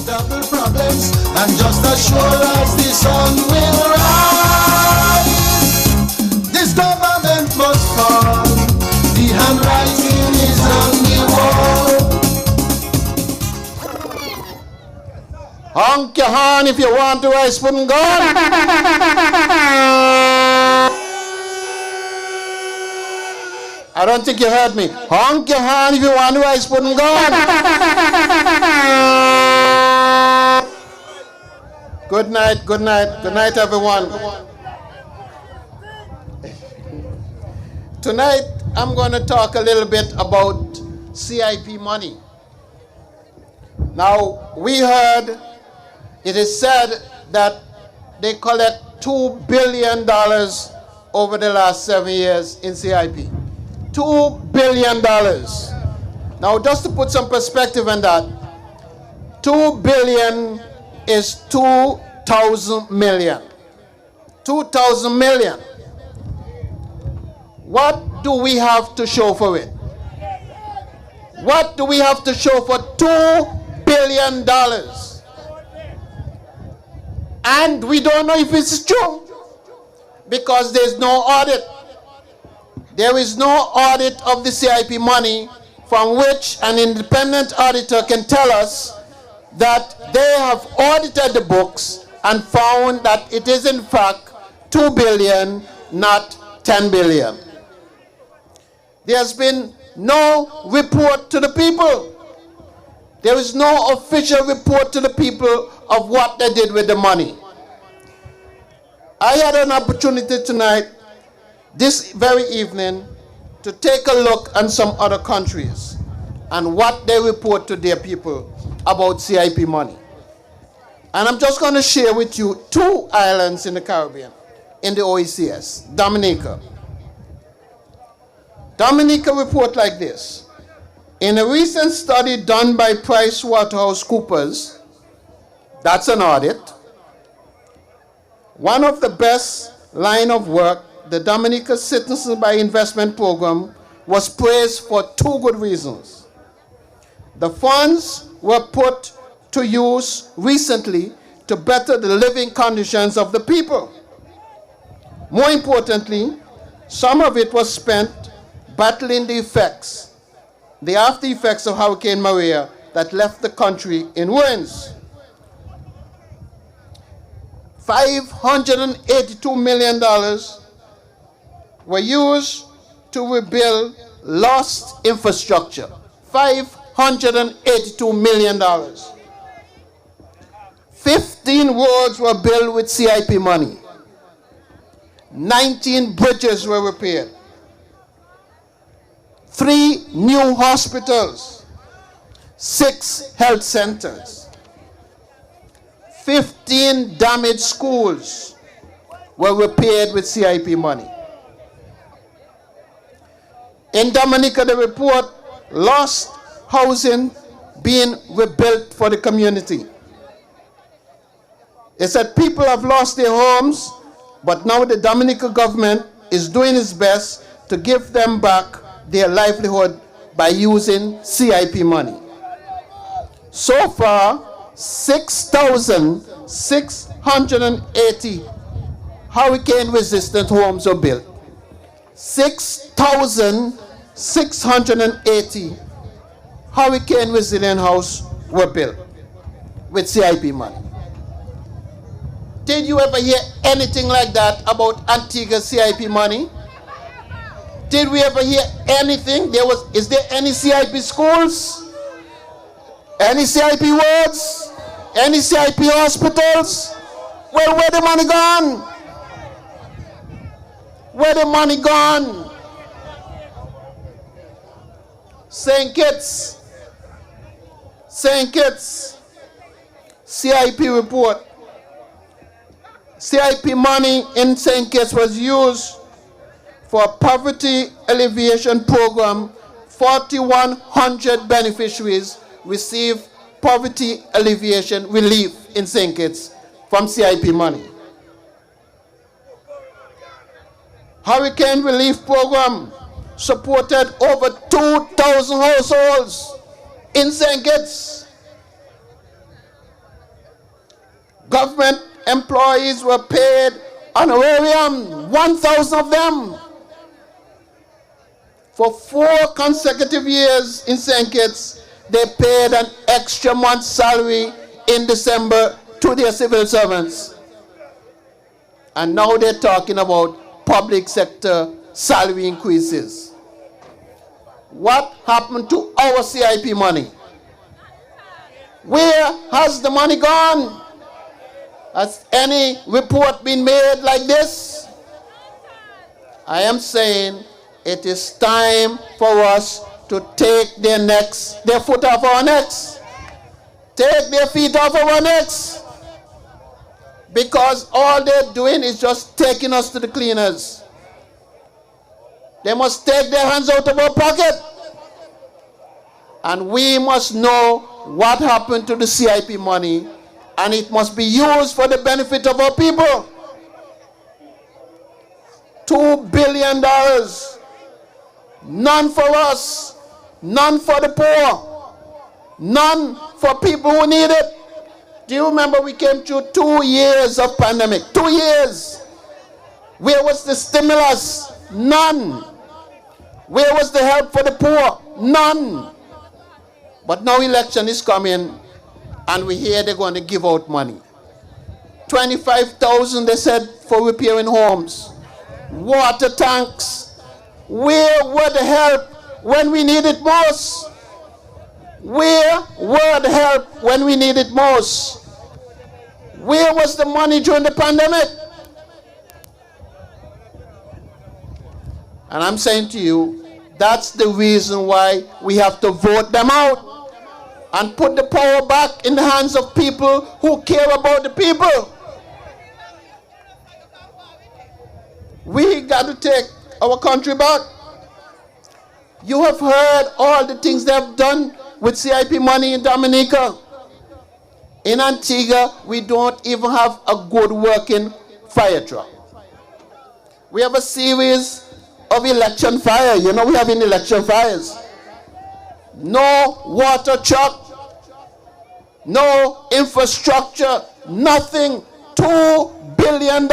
double problems, and just as sure as the sun will rise, this government must fall. The handwriting is on the wall. Honk your horn if you want to rice pudding gone. I don't think you heard me. Honk your horn if you want to rice pudding gone. Good night, good night, good night, everyone. Tonight, I'm going to talk a little bit about CIP money. Now, we heard it is said that they collect $2 billion over the last 7 years in CIP. $2 billion. Now, just to put some perspective on that, 2 billion is 2,000 million. 2,000 million. What do we have to show for it? What do we have to show for $2 billion? And we don't know if it's true because there's no audit. There is no audit of the CIP money from which an independent auditor can tell us that they have audited the books and found that it is in fact 2 billion, not 10 billion. There's been no report to the people. There is no official report to the people of what they did with the money. I had an opportunity tonight, this very evening, to take a look at some other countries and what they report to their people about CIP money. And I'm just going to share with you 2 islands in the Caribbean, in the OECS, Dominica. Dominica report like this. In a recent study done by PricewaterhouseCoopers, that's an audit, one of the best line of work, the Dominica Citizens by Investment Program, was praised for 2 good reasons. The funds were put to use recently to better the living conditions of the people. More importantly, some of it was spent battling the effects, the after effects of Hurricane Maria that left the country in ruins. $582 million were used to rebuild lost infrastructure. $582 million. 15 roads were built with CIP money. 19 bridges were repaired. 3 new hospitals. 6 health centers. 15 damaged schools were repaired with CIP money. In Dominica, the report lost housing being rebuilt for the community. It said people have lost their homes, but now the Dominican government is doing its best to give them back their livelihood by using CIP money. So far, 6,680 hurricane-resistant homes are built. 6,680 hurricane-resilient houses were built with CIP money. Did you ever hear anything like that about Antigua CIP money? Did we ever hear anything? Is there any CIP schools? Any CIP wards? Any CIP hospitals? Well, where the money gone? Where the money gone? St. Kitts, CIP report. CIP money in St. Kitts was used for a poverty alleviation program. 4,100 beneficiaries received poverty alleviation relief in St. Kitts from CIP money. Hurricane relief program supported over 2,000 households in St. Kitts. Government employees were paid honorarium, 1,000 of them. For 4 consecutive years in St. Kitts, they paid an extra month's salary in December to their civil servants. And now they're talking about public sector salary increases. What happened to our CIP money? Where has the money gone? Has any report been made like this? I am saying it is time for us to take their foot off our necks. Take their feet off our necks. Because all they're doing is just taking us to the cleaners. They must take their hands out of our pocket. And we must know what happened to the CIP money, and it must be used for the benefit of our people. $2 billion. None for us, none for the poor, none for people who need it. Do you remember we came through 2 years of pandemic? 2 years. Where was the stimulus? None. Where was the help for the poor? None. But now election is coming, and we hear they're going to give out money. 25,000 they said for repairing homes, water tanks. Where were the help when we need it most? Where were the help when we need it most? Where was the money during the pandemic? And I'm saying to you, that's the reason why we have to vote them out and put the power back in the hands of people who care about the people. We got to take our country back. You have heard all the things they have done with CIP money in Dominica. In Antigua, we don't even have a good working fire truck. We have a series of election fire. You know we have in election fires. No water truck, no infrastructure, nothing. $2 billion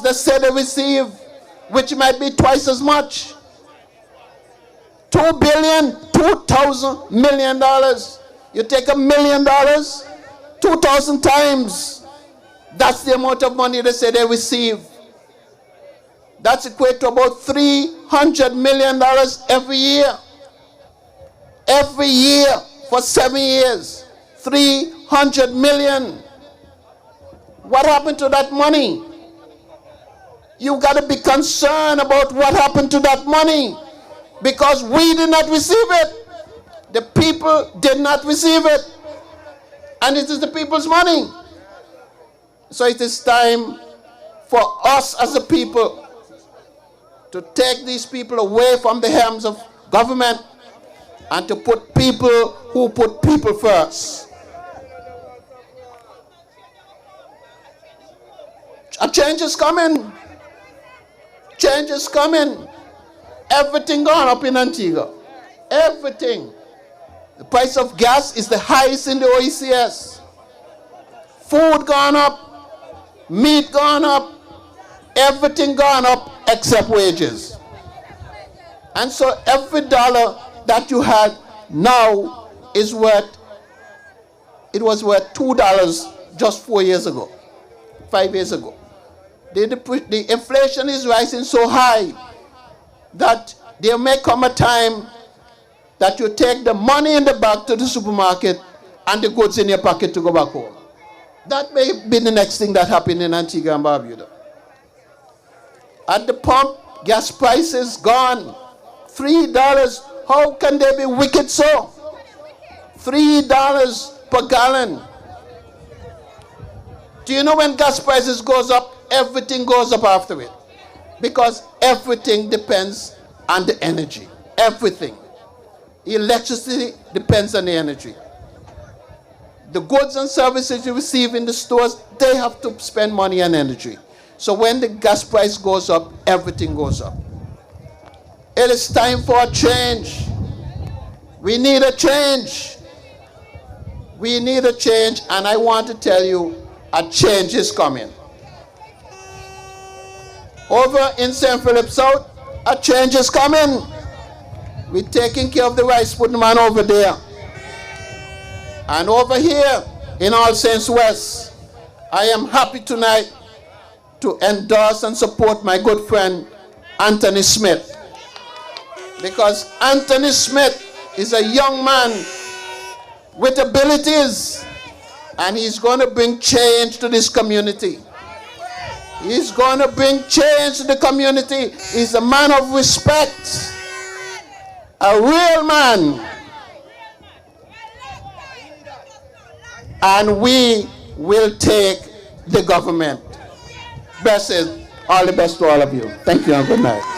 they say they receive, which might be twice as much. $2 billion, $2,000 million. You take $1 million, 2,000 times. That's the amount of money they say they receive. That's equate to about $300 million every year. Every year for 7 years. 300 million. What happened to that money? You've got to be concerned about what happened to that money, because we did not receive it. The people did not receive it. And it is the people's money. So it is time for us as a people to take these people away from the helms of government and to put people who put people first. A change is coming. Change is coming. Everything gone up in Antigua. Everything. The price of gas is the highest in the OECS. Food gone up. Meat gone up. Everything gone up except wages. And so every dollar that you had now is worth, it was worth $2 just 4 years ago, 5 years ago. The inflation is rising so high that there may come a time that you take the money in the bag to the supermarket and the goods in your pocket to go back home. That may be the next thing that happened in Antigua and Barbuda. At the pump, gas prices gone. $3. How can they be wicked so? $3 per gallon. Do you know when gas prices goes up, everything goes up after it? Because everything depends on the energy. Everything. Electricity depends on the energy. The goods and services you receive in the stores, they have to spend money on energy. So when the gas price goes up, everything goes up. It is time for a change. We need a change. We need a change, and I want to tell you, a change is coming. Over in St. Philip South, a change is coming. We're taking care of the rice pudding man over there. And over here in All Saints West, I am happy tonight to endorse and support my good friend Anthony Smith. Because Anthony Smith is a young man with abilities, and he's going to bring change to this community. He's going to bring change to the community. He's a man of respect, a real man. And we will take the government. Blessed, all the best to all of you. Thank you and good night.